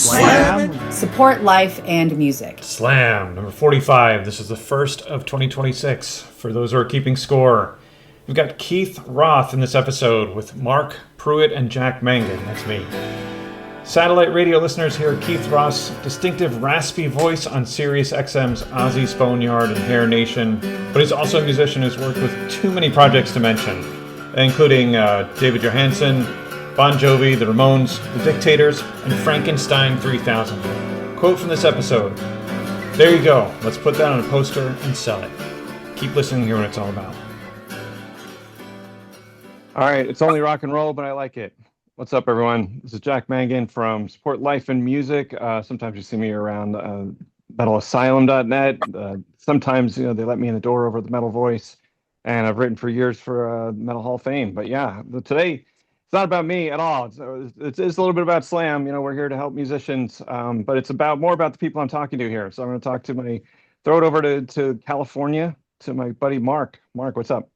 Slam. Support life and music. Slam, number 45. This is the first of 2026. For those who are keeping score, we've got Keith Roth in this episode with Mark Pruett and Jack Mangan. That's me. Satellite radio listeners hear Keith Roth's distinctive raspy voice on SiruisXM's Ozzy's Boneyard and Hair Nation, but he's also a musician who's worked with too many projects to mention, including David Johansen, Bon Jovi, the Ramones, the Dictators, and Frankenstein 3000. Quote from this episode: "There you go, let's put that on a poster and sell it." Keep listening to hear what it's all about. All right, it's only rock and roll, but I like it. What's up, everyone? This is Jack Mangan from Support Life and Music. Sometimes you see me around metalasylum.net. Sometimes they let me in the door over the Metal Voice, and I've written for years for Metal Hall of Fame. But yeah, today it's not about me at all. It's a little bit about Slam. We're here to help musicians, but it's more about the people I'm talking to here. So I'm going to throw it over to California to my buddy Mark. Mark, what's up?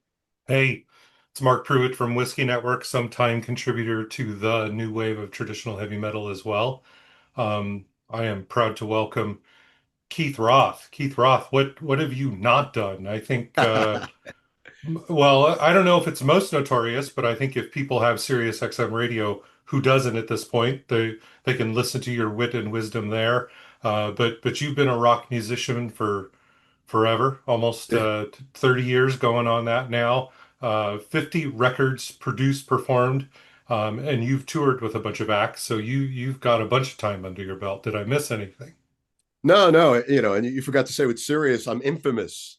Hey, it's Mark Pruett from Whiskey Network, sometime contributor to the new wave of traditional heavy metal as well. I am proud to welcome Keith Roth. Keith Roth, what have you not done? I think well, I don't know if it's most notorious, but I think if people have SiriusXM radio, who doesn't at this point, they can listen to your wit and wisdom there. But you've been a rock musician for forever, almost 30 years going on that now. 50 records produced, performed, and you've toured with a bunch of acts, so you've got a bunch of time under your belt. Did I miss anything? No, and you forgot to say with Sirius, I'm infamous.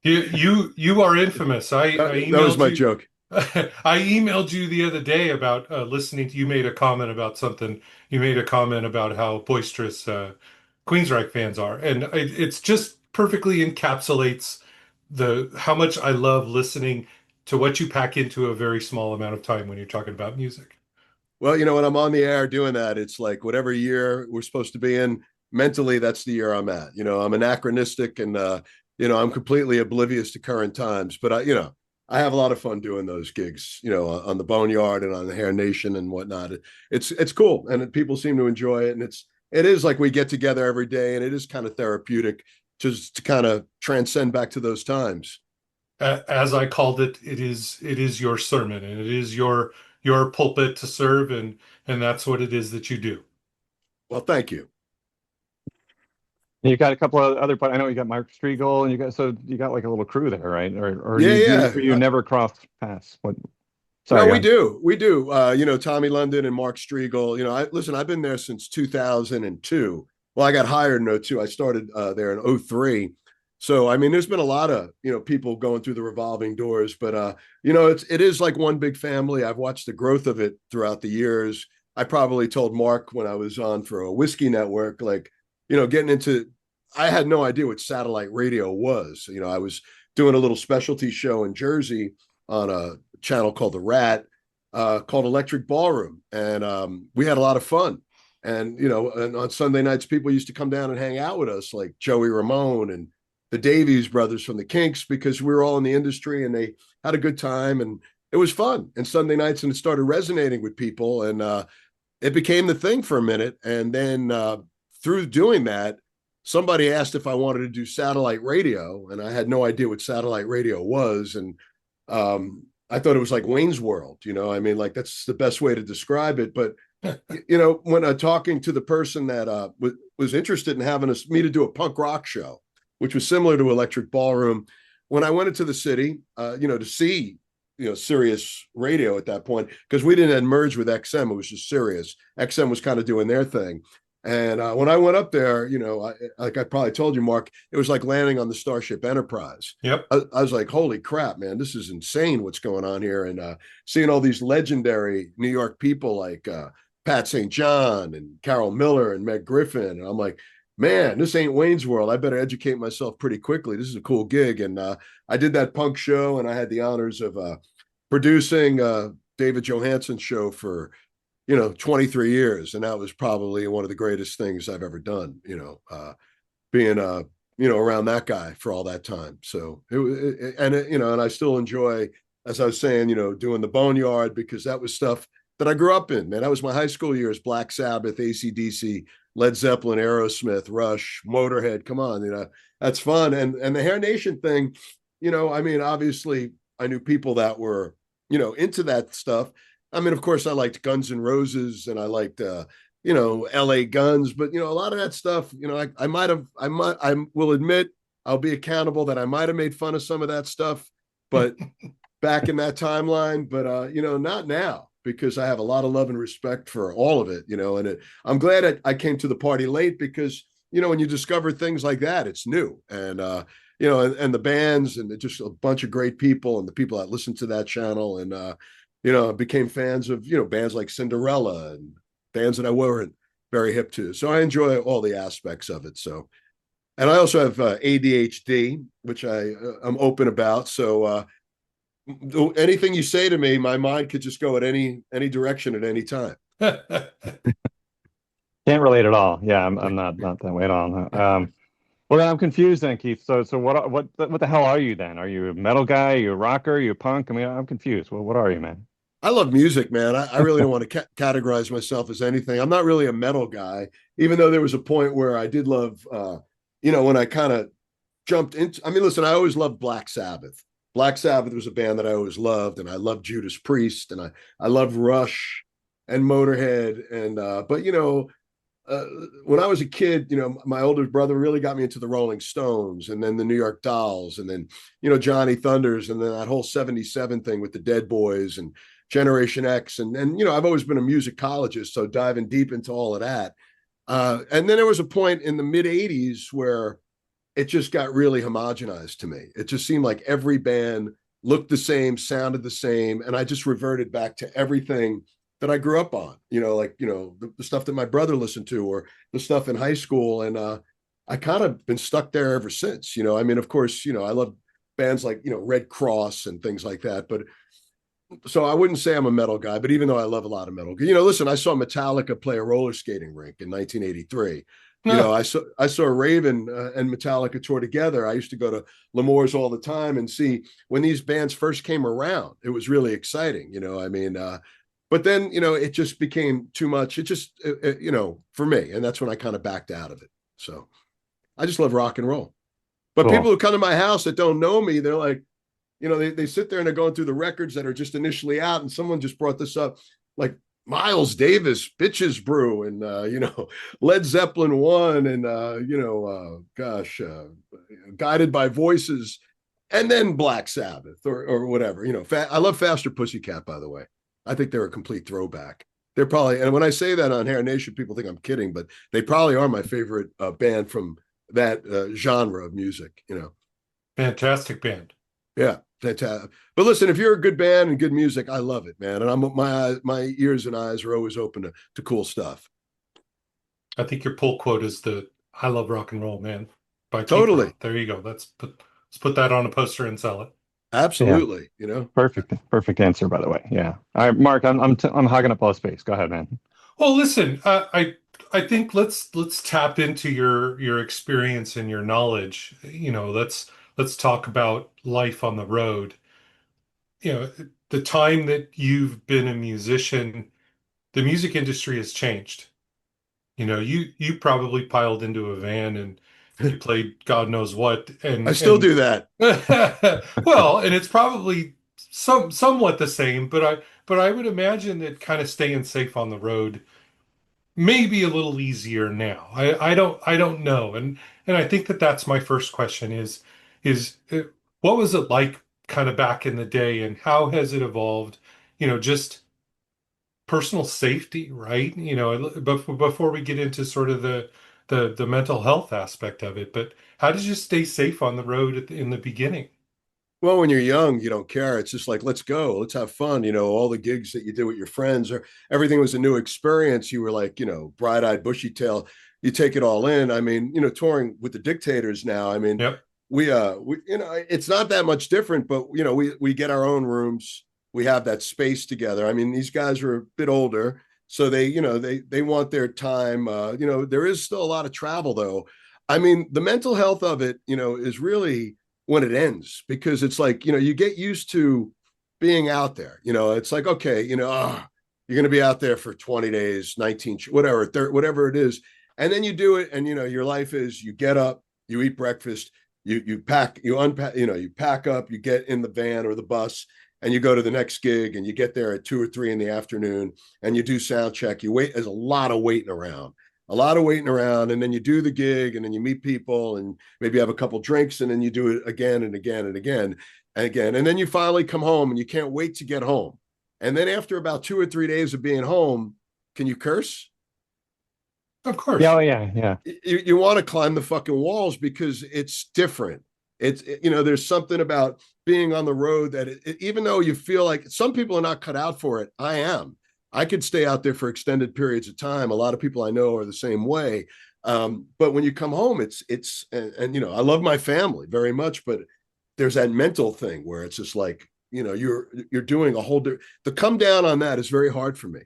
You are infamous. That was my joke. I emailed you the other day about listening to you. Made a comment about something. You made a comment about how boisterous Queensryche fans are, and it's just perfectly encapsulates how much I love listening to what you pack into a very small amount of time when you're talking about music. Well, when I'm on the air doing that, it's like whatever year we're supposed to be in, mentally, that's the year I'm at. I'm anachronistic and I'm completely oblivious to current times, but I have a lot of fun doing those gigs, on the Boneyard and on the Hair Nation and whatnot. It's cool, and people seem to enjoy it, and it is like we get together every day, and it is kind of therapeutic just to kind of transcend back to those times. As I called it, it is your sermon, and it is your pulpit to serve, and that's what it is that you do. Well, thank you. You got a couple of other, I know you got Mark Striegel, and you got like a little crew there, right? Or you never cross paths. Sorry, no, we do. Tommy London and Mark Striegel. I've been there since 2002. Well, I got hired in 2002. I started there in 2003. So, there's been a lot of, people going through the revolving doors, but, it is like one big family. I've watched the growth of it throughout the years. I probably told Mark when I was on for a Whiskey Network, getting into, I had no idea what satellite radio was. I was doing a little specialty show in Jersey on a channel called The Rat, called Electric Ballroom. And we had a lot of fun. And, and on Sunday nights, people used to come down and hang out with us, like Joey Ramone and the Davies brothers from the Kinks, because we were all in the industry and they had a good time and it was fun. And Sunday nights, and it started resonating with people, and it became the thing for a minute. And then through doing that, somebody asked if I wanted to do satellite radio, and I had no idea what satellite radio was. And I thought it was like Wayne's World, that's the best way to describe it. But when I'm talking to the person that was interested in having me to do a punk rock show, which was similar to Electric Ballroom, when I went into the city, to see, Sirius Radio at that point, because we didn't merge with XM, it was just Sirius. XM was kind of doing their thing. And when I went up there, like I probably told you, Mark, it was like landing on the Starship Enterprise. Yep. I was like, holy crap, man, this is insane what's going on here. And seeing all these legendary New York people like Pat St. John and Carol Miller and Meg Griffin. And I'm like, man, this ain't Wayne's World. I better educate myself pretty quickly. This is a cool gig. And I did that punk show, and I had the honors of producing David Johansen's show for 23 years. And that was probably one of the greatest things I've ever done, being, around that guy for all that time. So and I still enjoy, as I was saying, doing the Boneyard, because that was stuff that I grew up in, man. That was my high school years: Black Sabbath, AC/DC, Led Zeppelin, Aerosmith, Rush, Motorhead. Come on, that's fun. And the Hair Nation thing, I mean, obviously I knew people that were, into that stuff. I mean, of course, I liked Guns N' Roses and I liked, LA Guns, but, a lot of that stuff, I will admit, I'll be accountable that I might have made fun of some of that stuff, but back in that timeline, but, not now, because I have a lot of love and respect for all of it, and I'm glad I came to the party late because, when you discover things like that, it's new. And, and the bands and just a bunch of great people and the people that listen to that channel. And, became fans of, bands like Cinderella and bands that I weren't very hip to. So I enjoy all the aspects of it. So, and I also have ADHD, which I'm open about. So anything you say to me, my mind could just go at any direction at any time. Can't relate at all. Yeah, I'm not that way at all. Well, then I'm confused then, Keith. So what the hell are you then? Are you a metal guy? Are you a rocker? Are you a punk? I mean, I'm confused. Well, what are you, man? I love music, man. I really don't want to categorize myself as anything. I'm not really a metal guy, even though there was a point where I did love, when I kind of jumped into, I mean, listen, I always loved Black Sabbath. Black Sabbath was a band that I always loved, and I loved Judas Priest, and I loved Rush and Motorhead. And, but, when I was a kid, my older brother really got me into the Rolling Stones and then the New York Dolls and then, Johnny Thunders and then that whole 77 thing with the Dead Boys and Generation X. And I've always been a musicologist, so diving deep into all of that. And then there was a point in the mid 80s where it just got really homogenized to me. It just seemed like every band looked the same, sounded the same. And I just reverted back to everything that I grew up on, the stuff that my brother listened to or the stuff in high school. And I kind of been stuck there ever since, I mean, of course, I love bands like, Red Cross and things like that. But so I wouldn't say I'm a metal guy, but even though I love a lot of metal, listen, I saw Metallica play a roller skating rink in 1983. I saw Raven and Metallica tour together. I used to go to L'Amour's all the time and see when these bands first came around. It was really exciting, I mean, but then, it just became too much. It just, for me, and that's when I kind of backed out of it. So I just love rock and roll. But Cool. People who come to my house that don't know me, they're like, they sit there and they're going through the records that are just initially out. And someone just brought this up, like Miles Davis, Bitches Brew, and, Led Zeppelin 1, and, Guided by Voices, and then Black Sabbath or whatever. I love Faster Pussycat, by the way. I think they're a complete throwback. They're probably, and when I say that on Hair Nation, people think I'm kidding, but they probably are my favorite band from that genre of music, Fantastic band. Yeah, fantastic. But listen, if you're a good band and good music, I love it, man. And my ears and eyes are always open to cool stuff. I think your pull quote is "I love rock and roll, man." By Keith Totally. Roth. There you go. Let's put that on a poster and sell it. Absolutely. Perfect answer, by the way. Yeah. All right, Mark, I'm hogging up all space. Go ahead, man. Well, listen, I think let's tap into your experience and your knowledge. Let's talk about life on the road. The time that you've been a musician, the music industry has changed. You probably piled into a van and you played God knows what, and I still do that. Well, and it's probably somewhat the same, but I would imagine that kind of staying safe on the road may be a little easier now. I don't know, and I think that's my first question is what was it like kind of back in the day, and how has it evolved? Just personal safety, right? Before we get into sort of the mental health aspect of it, but how did you stay safe on the road in the beginning? Well, when you're young, you don't care. It's just like, let's go, let's have fun. All the gigs that you did with your friends, or everything was a new experience. You were like, bright-eyed, bushy-tailed. You take it all in. I mean, touring with the Dictators now. I mean, Yep. we it's not that much different, but we get our own rooms. We have that space together. I mean, these guys are a bit older, so they want their time. There is still a lot of travel, though. I mean, the mental health of it, is really when it ends, because it's like, you get used to being out there. It's like, okay, You're going to be out there for 20 days, 19, whatever, 30, whatever it is. And then you do it. And, your life is you get up, you eat breakfast, you pack, you unpack, you pack up, you get in the van or the bus, and you go to the next gig, and you get there at 2 or 3 in the afternoon, and you do sound check. You wait. There's a lot of waiting around. And then you do the gig, and then you meet people, and maybe have a couple drinks, and then you do it again and again and again and again. And then you finally come home, and you can't wait to get home. And then after about 2 or 3 days of being home, can you curse? Of course. Yeah, yeah. You want to climb the fucking walls because it's different. There's something about being on the road that even though you feel like some people are not cut out for it, I am. I could stay out there for extended periods of time. A lot of people I know are the same way. But when you come home, it's I love my family very much, but there's that mental thing where it's just like, you're doing a whole the come down on that is very hard for me.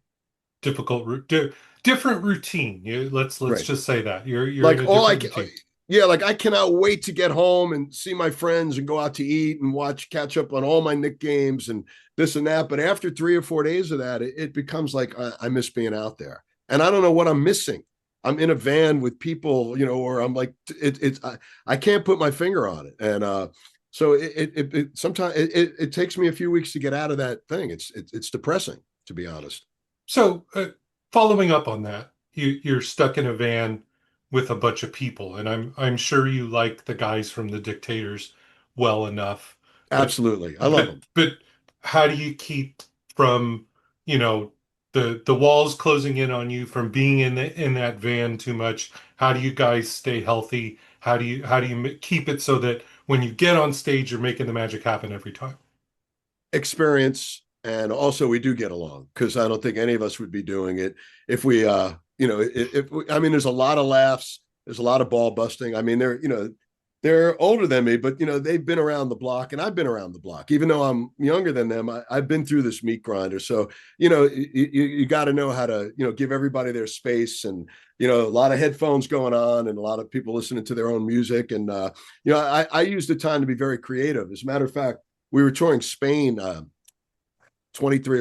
Different routine. Let's Right. just say that you're like in a all different routine. Yeah, like I cannot wait to get home and see my friends and go out to eat and catch up on all my Knick games and this and that. But after 3 or 4 days of that, it becomes like I miss being out there, and I don't know what I'm missing. I'm in a van with people, or I'm like, I can't put my finger on it, and so it sometimes it takes me a few weeks to get out of that thing. It's depressing, to be honest. So, following up on that, you're stuck in a van with a bunch of people, and I'm sure you like the guys from the Dictators well enough. Absolutely, I love them. But how do you keep from, the walls closing in on you, from being in that van too much? How do you guys stay healthy? How do you keep it so that when you get on stage, you're making the magic happen every time? Experience, and also we do get along, because I don't think any of us would be doing it if we there's a lot of laughs, there's a lot of ball busting. I mean, they're older than me, but they've been around the block, and I've been around the block. Even though I'm younger than them, I've been through this meat grinder. So you got to know how to give everybody their space, and a lot of headphones going on, and a lot of people listening to their own music, and I use the time to be very creative. As a matter of fact, we were touring Spain. 23.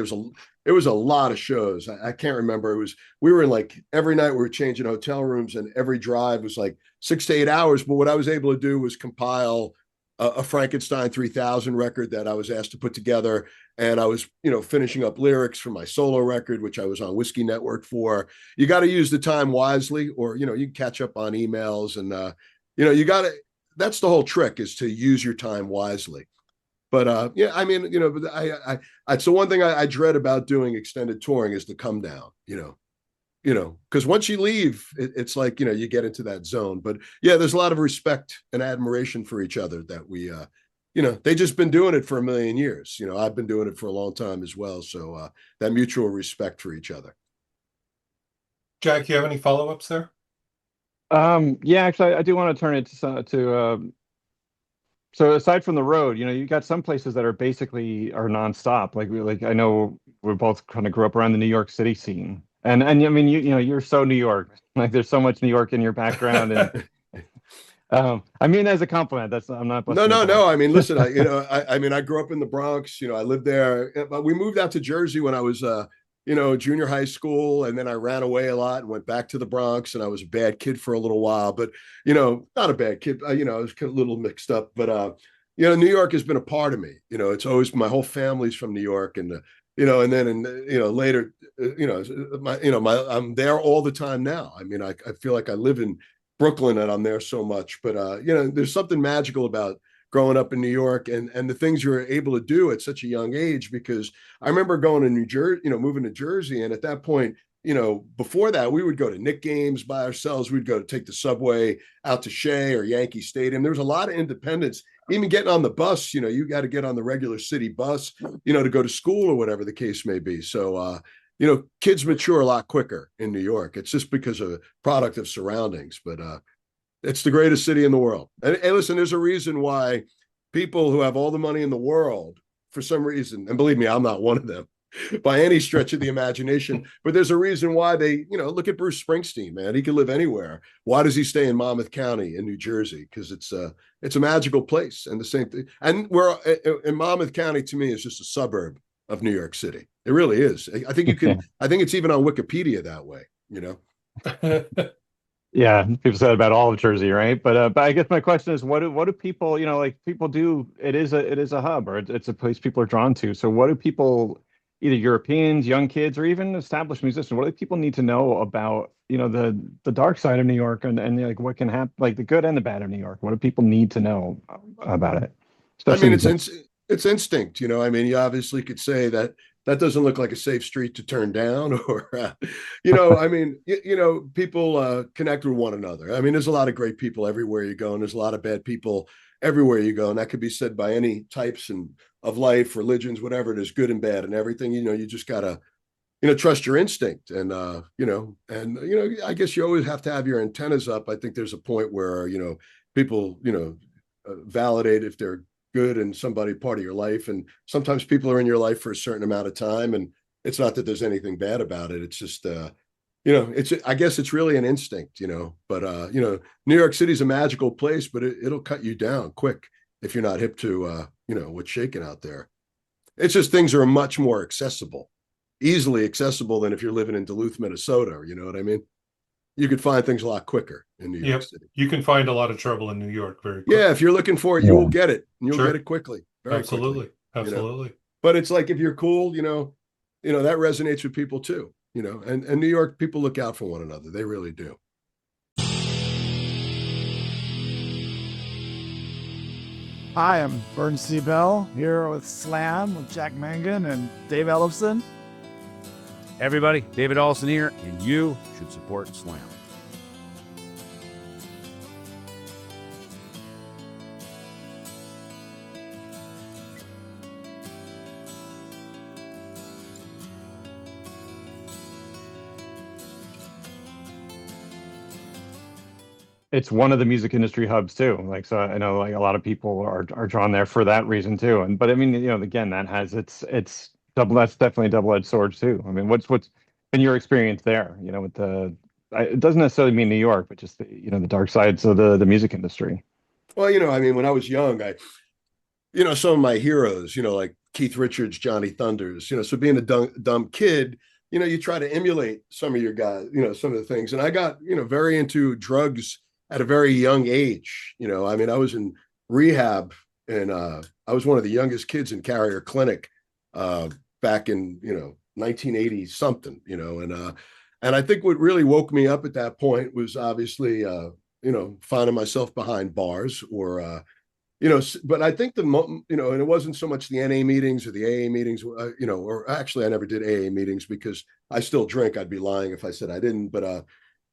It was a lot of shows. I can't remember. We were in, like, every night we were changing hotel rooms, and every drive was like 6 to 8 hours. But what I was able to do was compile a Frankenstein 3000 record that I was asked to put together. And I was, finishing up lyrics for my solo record, which I was on Whiskey Network for. You got to use the time wisely, or, you can catch up on emails, and, that's the whole trick, is to use your time wisely. But it's the one thing I dread about doing extended touring is the come down, because once you leave, it's like, you get into that zone. But yeah, there's a lot of respect and admiration for each other that we, they just been doing it for a million years. I've been doing it for a long time as well. So that mutual respect for each other. Jack, you have any follow-ups there? Yeah, actually, I do want to turn it to so aside from the road, you got some places that are basically nonstop. Like I know we both kind of grew up around the New York City scene, and I mean you're so New York. Like there's so much New York in your background, and I mean as a compliment. I'm not. No. I mean, listen, I grew up in the Bronx. I lived there, but we moved out to Jersey when I was junior high school, and then I ran away a lot and went back to the Bronx, and I was a bad kid for a little while, but not a bad kid. I was a little mixed up, but New York has been a part of me. It's always, my whole family's from New York, and and then later, I'm there all the time now. I mean, I feel like I live in Brooklyn and I'm there so much, but there's something magical about growing up in New York, and the things you're able to do at such a young age. Because I remember going to New Jersey, moving to Jersey. And at that point, before that, we would go to Knick games by ourselves. We'd go to take the subway out to Shea or Yankee Stadium. There was a lot of independence. Even getting on the bus, you got to get on the regular city bus, to go to school or whatever the case may be. So, kids mature a lot quicker in New York. It's just because of a product of surroundings, but, it's the greatest city in the world. And listen, there's a reason why people who have all the money in the world, for some reason, and believe me, I'm not one of them by any stretch of the imagination, but there's a reason why they, look at Bruce Springsteen, man. He could live anywhere. Why does he stay in Monmouth County in New Jersey? Because it's a magical place. And the same thing. And we're in Monmouth County, to me, is just a suburb of New York City. It really is. I think you can. I think it's even on Wikipedia that way. Yeah, people said about all of Jersey, right? But I guess my question is, what do people, like people do? It is a hub, or it's a place people are drawn to. So what do people, either Europeans, young kids, or even established musicians, what do people need to know about, the dark side of New York, and like what can happen, like the good and the bad of New York? What do people need to know about it? I Especially mean, musicians. it's instinct. I mean, you obviously could say that that doesn't look like a safe street to turn down, or I mean, people connect with one another. I mean, there's a lot of great people everywhere you go, and there's a lot of bad people everywhere you go, and that could be said by any types and of life, religions, whatever. There's good and bad and everything. You just gotta trust your instinct, and I guess you always have to have your antennas up. I think there's a point where people validate if they're good and somebody part of your life, and sometimes people are in your life for a certain amount of time, and it's not that there's anything bad about it. It's just it's I guess it's really an instinct. But New York City's a magical place, but it'll cut you down quick if you're not hip to what's shaking out there. It's just things are much more accessible, easily accessible than if you're living in Duluth, Minnesota. You know what I mean? You could find things a lot quicker in New York Yep. City. You can find a lot of trouble in New York very quickly. Yeah, if you're looking for it, you will get it, and you'll Sure. get it quickly, very Absolutely. quickly. Absolutely. But it's like if you're cool, that resonates with people too. And New York people look out for one another. They really do. Hi, I'm Burton C. Bell here with Slam with Jack Mangan and Dave Ellefson. Everybody, David Johansen here, and you should support Slam. It's one of the music industry hubs too. Like, so I know like a lot of people are drawn there for that reason too. And but I mean, again, that has it's double. That's definitely a double-edged sword too. I mean, what's been your experience there? With it doesn't necessarily mean New York, but just the dark sides of the music industry. Well, I mean, when I was young, some of my heroes, like Keith Richards, Johnny Thunders, so being a dumb kid, you try to emulate some of your guys, some of the things. And I got, very into drugs at a very young age. I mean, I was in rehab, and I was one of the youngest kids in Carrier Clinic back in 1980 something. And I think what really woke me up at that point was obviously finding myself behind bars, or but I think and it wasn't so much the NA meetings or the AA meetings, or actually I never did AA meetings because I still drink. I'd be lying if I said I didn't, but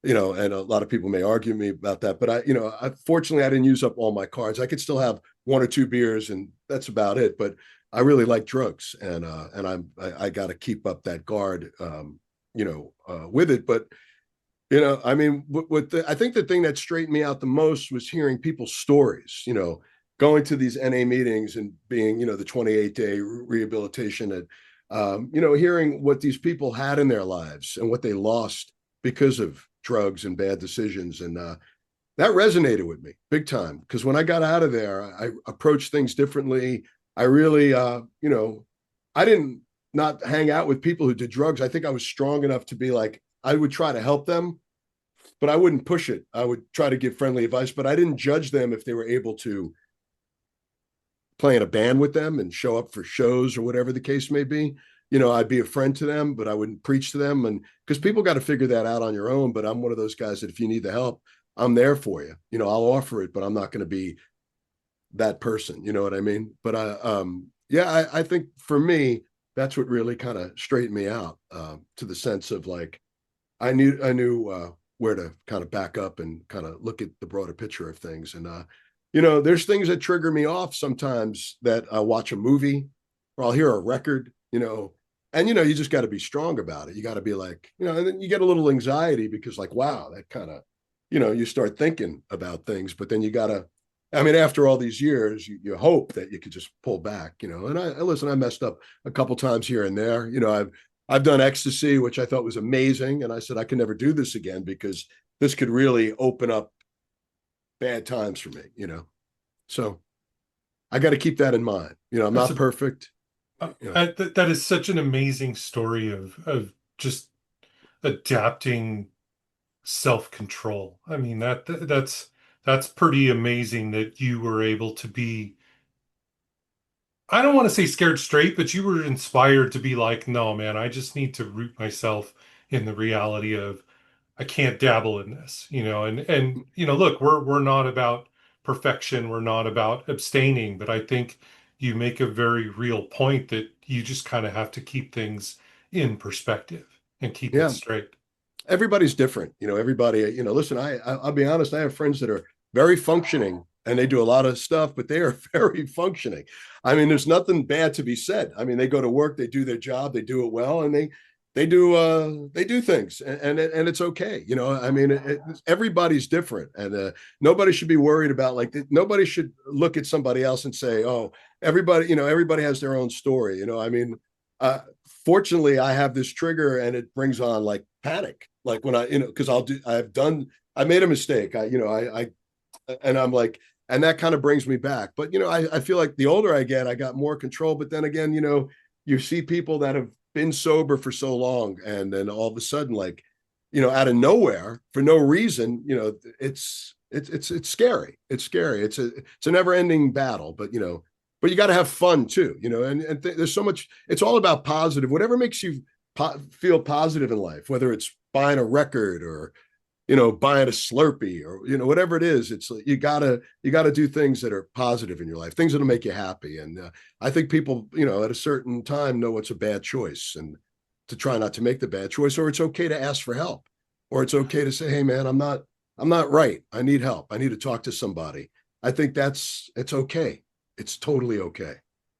and a lot of people may argue me about that, but fortunately I didn't use up all my cards. I could still have one or two beers, and that's about it. But I really like drugs, and I got to keep up that guard, with it. But I mean, I think the thing that straightened me out the most was hearing people's stories. Going to these NA meetings and being, the 28-day rehabilitation, and hearing what these people had in their lives and what they lost because of drugs and bad decisions. And that resonated with me big time, because when I got out of there, I approached things differently. I really, I didn't not hang out with people who did drugs. I think I was strong enough to be like, I would try to help them, but I wouldn't push it. I would try to give friendly advice, but I didn't judge them if they were able to play in a band with them and show up for shows or whatever the case may be. I'd be a friend to them, but I wouldn't preach to them. And because people got to figure that out on your own. But I'm one of those guys that if you need the help, I'm there for you. I'll offer it, but I'm not going to be that person. You know what I mean? But I think for me, that's what really kind of straightened me out, to the sense of like, I knew where to kind of back up and kind of look at the broader picture of things. And, there's things that trigger me off sometimes, that I watch a movie or I'll hear a record, and, you just got to be strong about it. You got to be like, and then you get a little anxiety because like, wow, that kind of, you start thinking about things, but then you got to, I mean, after all these years, you hope that you could just pull back, and I messed up a couple times here and there. I've done ecstasy, which I thought was amazing. And I said, I can never do this again because this could really open up bad times for me, So I got to keep that in mind. I'm not perfect. That is such an amazing story of just adapting self-control. I mean, that's pretty amazing that you were able to be, I don't want to say scared straight, but you were inspired to be like, no, man, I just need to root myself in the reality of I can't dabble in this, and look, we're not about perfection, we're not about abstaining, but I think you make a very real point that you just kind of have to keep things in perspective and keep it Yeah. straight. Everybody's different. Everybody, listen, I'll be honest, I have friends that are very functioning and they do a lot of stuff, but they are very functioning. I mean, there's nothing bad to be said. I mean, they go to work, they do their job, they do it well, and they do things, and it's okay. I mean, everybody's different, and nobody should be worried about, like, nobody should look at somebody else and say, oh, everybody has their own story. I mean, fortunately, I have this trigger, and it brings on like panic, like when because I made a mistake. And I'm like, and that kind of brings me back. But I feel like the older I get, I got more control. But then again, you see people that have been sober for so long, and then all of a sudden, like, out of nowhere for no reason, it's scary. It's scary. It's a never ending battle. But but you got to have fun too, and there's so much. It's all about positive. Whatever makes you feel positive in life, whether it's buying a record or buying a Slurpee or whatever it is. It's like you gotta do things that are positive in your life, things that'll make you happy. And I think people at a certain time know what's a bad choice, and to try not to make the bad choice, or it's okay to ask for help, or it's okay to say, hey man, I'm not right, I need help, I need to talk to somebody. I think it's okay. It's totally okay.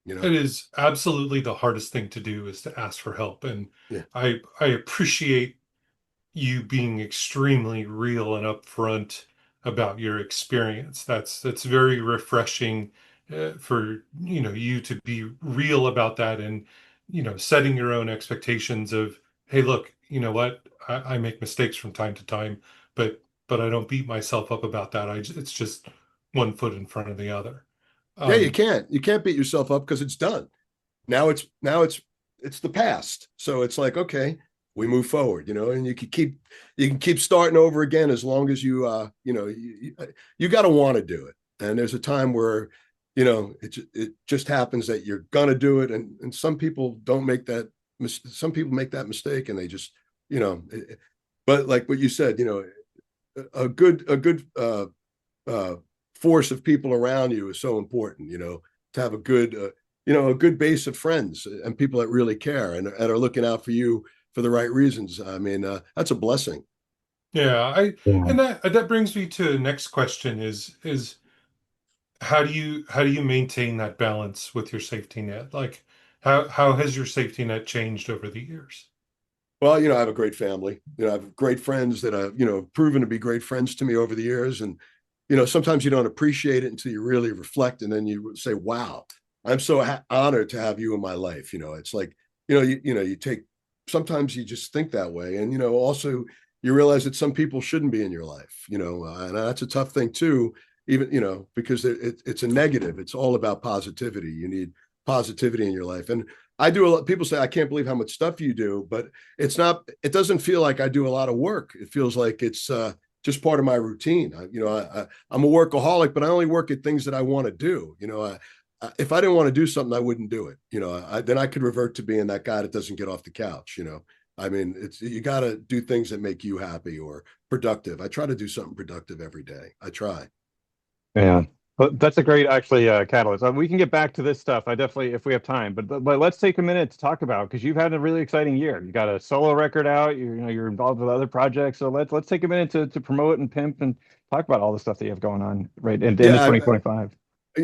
It is absolutely the hardest thing to do, is to ask for help. And Yeah. I appreciate you being extremely real and upfront about your experience. That's very refreshing, for you to be real about that, and setting your own expectations of, hey, look, you know what, I make mistakes from time to time, but I don't beat myself up about that. It's just one foot in front of the other. Yeah, you Um, can't beat yourself up because it's done. Now it's the past. So it's like, okay, we move forward, and you can keep starting over again, as long as you got to want to do it. And there's a time where, it just happens that you're gonna do it, and some people don't make that. Some people make that mistake, and they just, but like what you said, a good force of people around you is so important. To have a good base of friends and people that really care and are looking out for you for the right reasons. I mean, that's a blessing. yeah, Yeah. and that brings me to the next question is how do you maintain that balance with your safety net? Like, how has your safety net changed over the years? Well, I have a great family. I have great friends that have, proven to be great friends to me over the years. And, sometimes you don't appreciate it until you really reflect. And then you say, wow, I'm so honored to have you in my life. It's like, you take, sometimes you just think that way. And, also you realize that some people shouldn't be in your life, and that's a tough thing too, even, because it's a negative. It's all about positivity. You need positivity in your life. And I do a lot. People say, I can't believe how much stuff you do, but it doesn't feel like I do a lot of work. It feels like it's just part of my routine. I'm a workaholic, but I only work at things that I want to do. If I didn't want to do something, I wouldn't do it. Then I could revert to being that guy that doesn't get off the couch. I mean, you got to do things that make you happy or productive. I try to do something productive every day. I try. Yeah. But that's a great, actually, catalyst. We can get back to this stuff. I definitely, if we have time. But let's take a minute to talk about, because you've had a really exciting year. You got a solo record out. You're involved with other projects. So let's take a minute to promote and pimp and talk about all the stuff that you have going on right into Yeah, 2025.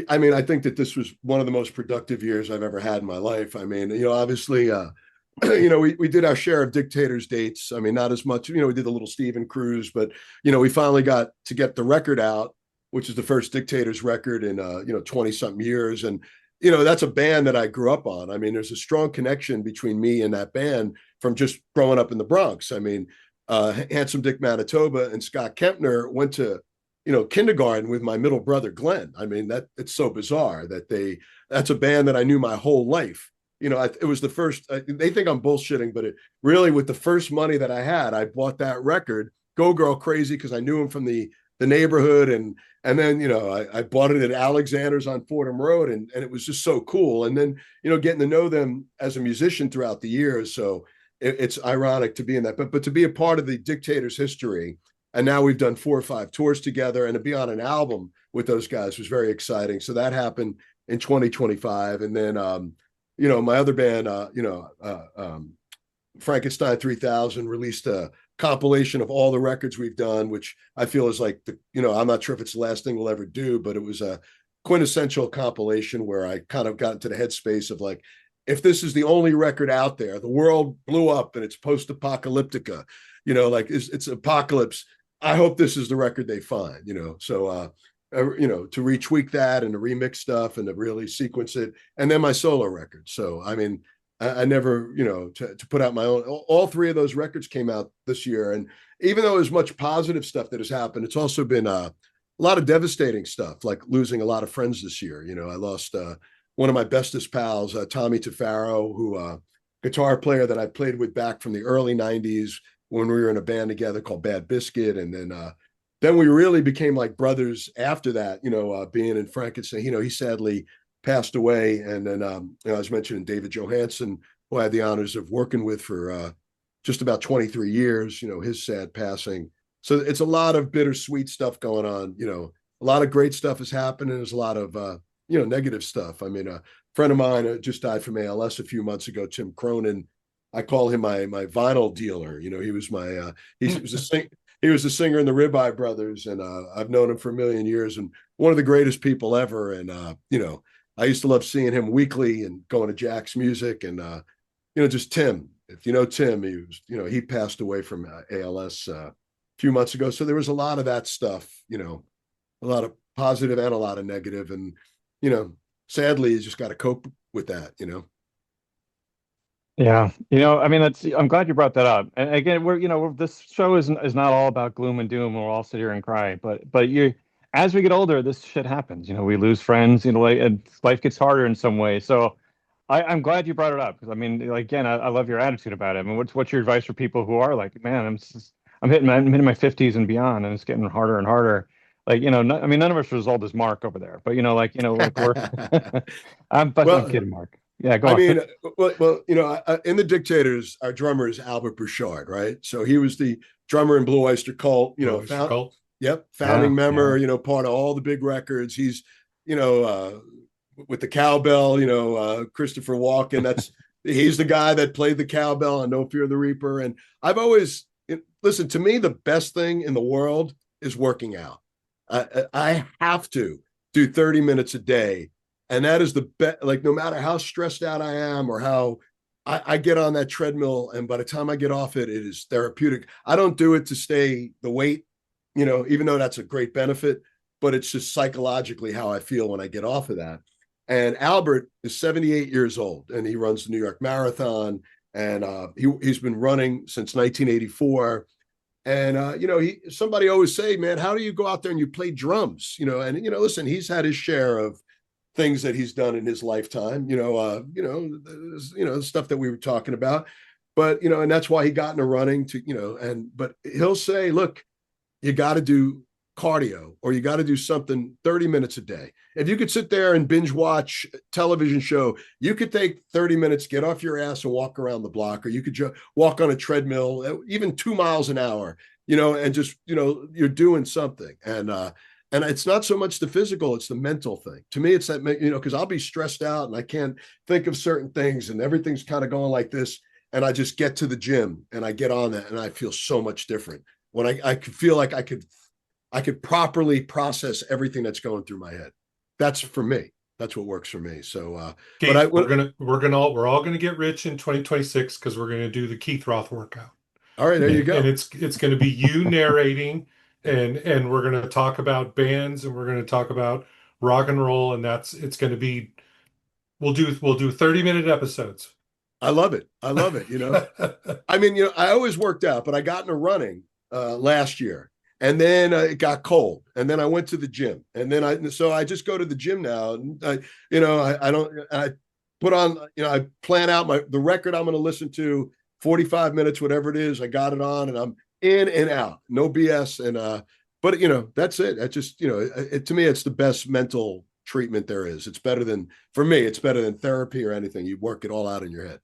I mean, I think that this was one of the most productive years I've ever had in my life. I mean, obviously, we did our share of Dictators dates. I mean, not as much. We did a little Steven cruise, but we finally got to get the record out, which is the first Dictators record in 20 something years. And that's a band that I grew up on. I mean, there's a strong connection between me and that band from just growing up in the Bronx. I mean, Handsome Dick Manitoba and Scott Kempner went to kindergarten with my middle brother Glenn. I mean, it's so bizarre that that's a band that I knew my whole life. it was the first, they think I'm bullshitting, but it really, with the first money that I had, I bought that record, Go Girl Crazy, because I knew him from the neighborhood. And then, I bought it at Alexander's on Fordham Road, and it was just so cool. And then, getting to know them as a musician throughout the years. So it's ironic to be in that, but to be a part of the Dictators history. And now we've done 4 or 5 tours together, and to be on an album with those guys was very exciting. So that happened in 2025. And then, my other band, Frankenstein 3000 released a compilation of all the records we've done, which I feel is like I'm not sure if it's the last thing we'll ever do, but it was a quintessential compilation where I kind of got into the headspace of like, if this is the only record out there, the world blew up and it's post-apocalyptica, like it's apocalypse. I hope this is the record they find, so, to retweak that and to remix stuff and to really sequence it. And then my solo record. So, I mean, I never, to put out my own, all 3 of those records came out this year. And even though there's much positive stuff that has happened, it's also been a lot of devastating stuff, like losing a lot of friends this year. I lost one of my bestest pals, Tommy Tafaro, who guitar player that I played with back from the early 90s when we were in a band together called Bad Biscuit. And then we really became like brothers after that, being in Frankenstein. He sadly passed away. And then, I was mentioning David Johansen, who I had the honors of working with for just about 23 years, his sad passing. So it's a lot of bittersweet stuff going on. A lot of great stuff has happened, and there's a lot of, negative stuff. I mean, a friend of mine just died from ALS a few months ago, Tim Cronin. I call him my vinyl dealer. He was my, he was a singer in the Ribeye Brothers, and I've known him for a million years, and one of the greatest people ever. And, I used to love seeing him weekly and going to Jack's Music, and, just Tim. If you know Tim, he was, he passed away from ALS a few months ago. So there was a lot of that stuff, a lot of positive and a lot of negative. And, sadly, you just got to cope with that, Yeah, I mean, I'm glad you brought that up. And again, this show is not all about gloom and doom. We'll all sit here and cry, but as we get older, this shit happens. We lose friends. And life gets harder in some way. So, I'm glad you brought it up, because I mean, again, I love your attitude about it. I mean, what's your advice for people who are like, man, I'm hitting my 50s and beyond, and it's getting harder and harder. Like, I mean, none of us are as old as Mark over there, but like we're. I'm kidding, Mark. Yeah, go on. I mean, in the Dictators, our drummer is Albert Bouchard, right? So he was the drummer in Blue Oyster Cult, Cult. Yep, founding member, part of all the big records. He's, with the cowbell, Christopher Walken. He's the guy that played the cowbell on No Fear of the Reaper. And I've always, listen, to me, the best thing in the world is working out. I have to do 30 minutes a day. And that is the best, like, no matter how stressed out I am or how I get on that treadmill, and by the time I get off it, it is therapeutic. I don't do it to stay the weight, even though that's a great benefit, but it's just psychologically how I feel when I get off of that. And Albert is 78 years old, and he runs the New York Marathon, and he's been running since 1984. And, somebody always say, man, how do you go out there and you play drums? And, listen, he's had his share of things that he's done in his lifetime, stuff that we were talking about, but, and that's why he got into running but he'll say, look, you got to do cardio, or you got to do something 30 minutes a day. If you could sit there and binge watch a television show, you could take 30 minutes, get off your ass and walk around the block, or you could walk on a treadmill, even 2 miles an hour, and just, you're doing something. And it's not so much the physical, it's the mental thing. To me, it's that, because I'll be stressed out and I can't think of certain things, and everything's kind of going like this. And I just get to the gym and I get on that, and I feel so much different when I could feel like I could properly process everything that's going through my head. That's for me. That's what works for me. So, Keith, we're all gonna get rich in 2026 because we're gonna do the Keith Roth workout. All right, there you go. And it's gonna be you narrating, and we're gonna talk about bands, and we're gonna talk about rock and roll, and it's gonna be, we'll do 30-minute episodes. I love it. I mean, I always worked out, but I got into running last year. And then it got cold, and then I went to the gym, and then I just go to the gym now. And I don't put on, I plan out the record I'm going to listen to, 45 minutes, whatever it is. I got it on and I'm in and out, no BS. And, but that's it. I just, to me, it's the best mental treatment there is. It's better than, for me, it's better than therapy or anything. You work it all out in your head.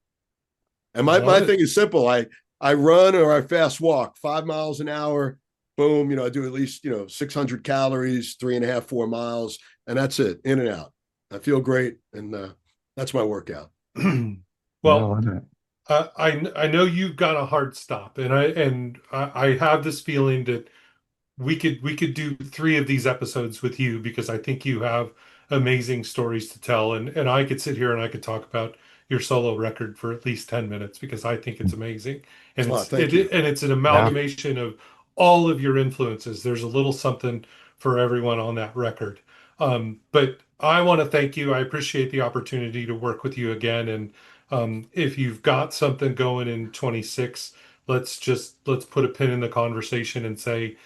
And my thing is simple. I run or I fast walk 5 miles an hour. Boom. I do at least, 600 calories, 3.5, 4 miles, and that's it, in and out. I feel great. And that's my workout. Well, I know you've got a hard stop, and I have this feeling that we could do 3 of these episodes with you, because I think you have amazing stories to tell, and I could sit here and I could talk about your solo record for at least 10 minutes, because I think it's amazing. And it's an amalgamation of all of your influences. There's a little something for everyone on that record. But I want to thank you. I appreciate the opportunity to work with you again. And if you've got something going in 26, let's put a pin in the conversation and say,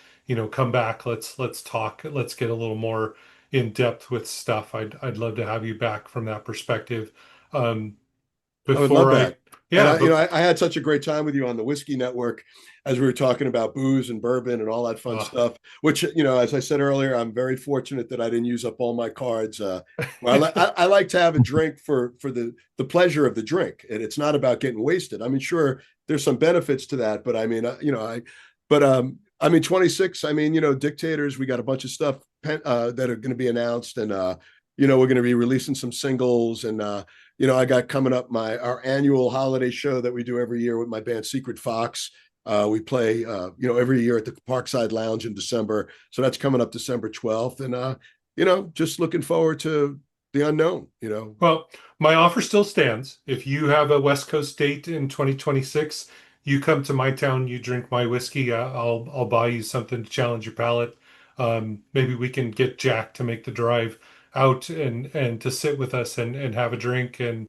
come back. Let's talk. Let's get a little more in depth with stuff. I'd love to have you back from that perspective. I would love that. I had such a great time with you on the Whiskey Network as we were talking about booze and bourbon and all that fun stuff, which, as I said earlier, I'm very fortunate that I didn't use up all my cards. I like to have a drink for the pleasure of the drink. And it's not about getting wasted. I mean, sure, there's some benefits to that, but I mean, 26, Dictators, we got a bunch of stuff that are going to be announced, and, we're going to be releasing some singles, and, I got coming up our annual holiday show that we do every year with my band Secret Fox. We play, every year at the Parkside Lounge in December. So that's coming up December 12th. And, just looking forward to the unknown, Well, my offer still stands. If you have a West Coast date in 2026, you come to my town, you drink my whiskey, I'll buy you something to challenge your palate. Maybe we can get Jack to make the drive out and to sit with us and have a drink, and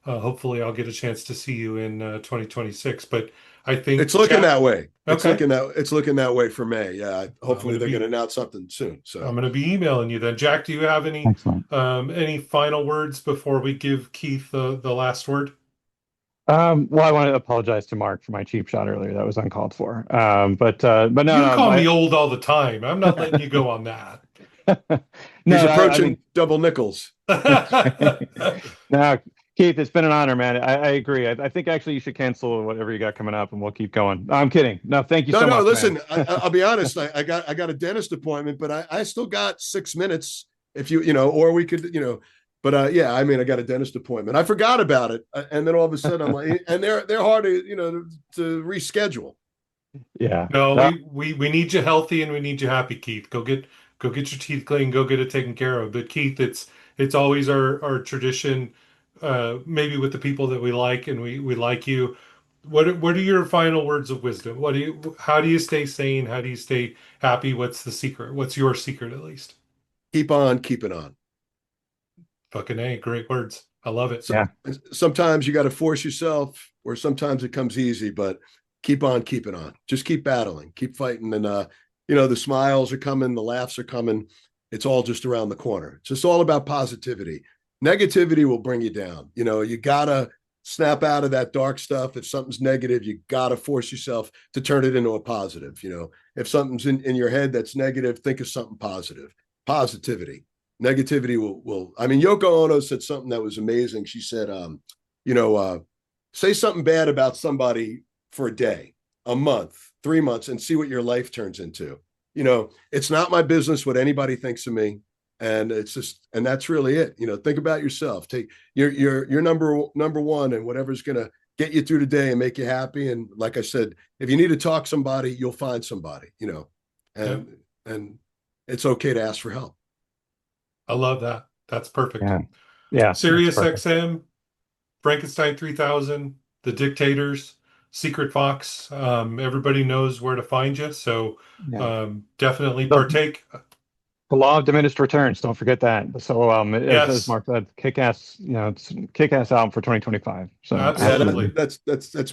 hopefully I'll get a chance to see you in 2026. But I think it's looking that way. Okay. It's looking that way for May. Yeah. Hopefully they're going to announce something soon. So I'm going to be emailing you then. Jack, do you have any final words before we give Keith the last word? Well, I want to apologize to Mark for my cheap shot earlier. That was uncalled for. But no, you call me old all the time. I'm not letting you go on that. He's approaching double nickels. No, Keith, it's been an honor, man. I agree. I think actually you should cancel whatever you got coming up, and we'll keep going. I'm kidding. No, thank you so much. No, listen, I'll be honest. I got a dentist appointment, but I still got 6 minutes if or we could, But I got a dentist appointment. I forgot about it, and then all of a sudden I'm like, and they're hard to reschedule. Yeah. No, we need you healthy and we need you happy, Keith. Go get your teeth clean. Go get it taken care of. But Keith, it's always our tradition. Maybe with the people that we like and we like you. What are your final words of wisdom? How do you stay sane? How do you stay happy? What's the secret? What's your secret, at least? Keep on keeping on. Fucking A, great words. I love it. Sometimes you got to force yourself, or sometimes it comes easy, but keep on keeping on. Just keep battling, keep fighting. And, the smiles are coming, the laughs are coming. It's all just around the corner. It's just all about positivity. Negativity will bring you down. You got to snap out of that dark stuff. If something's negative, you got to force yourself to turn it into a positive. If something's in your head that's negative, think of something positive. Positivity. Negativity will. I mean, Yoko Ono said something that was amazing. She said, say something bad about somebody for a day, a month, 3 months, and see what your life turns into. It's not my business what anybody thinks of me. And and that's really it. Think about yourself. Take your number one, and whatever's going to get you through the day and make you happy. And like I said, if you need to talk to somebody, you'll find somebody, and it's okay to ask for help. I love that. That's perfect. Yeah. SiruisXM, Frankenstein 3000, The Dictators, Secret Fox. Everybody knows where to find you. So definitely partake. The law of diminished returns. Don't forget that. So as Mark said, kick-ass album for 2025. So absolutely. That's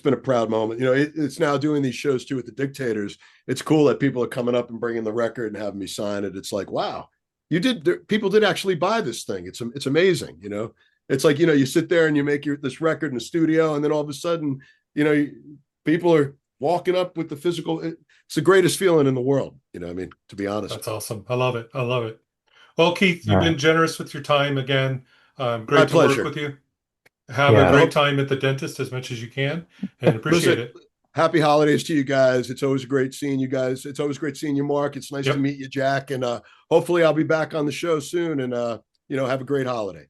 been a proud moment. It's now doing these shows too with the Dictators. It's cool that people are coming up and bringing the record and having me sign it. It's like, wow, people did actually buy this thing. It's amazing, It's like, you sit there and you make this record in the studio, and then all of a sudden, people are walking up with the physical. It's the greatest feeling in the world. To be honest. That's awesome. I love it. Well, Keith, you've been generous with your time again. Great to work with you. Have a great time at the dentist as much as you can, and appreciate it. Happy holidays to you guys. It's always great seeing you guys. It's always great seeing you, Mark. It's nice to meet you, Jack. And hopefully I'll be back on the show soon, and have a great holiday.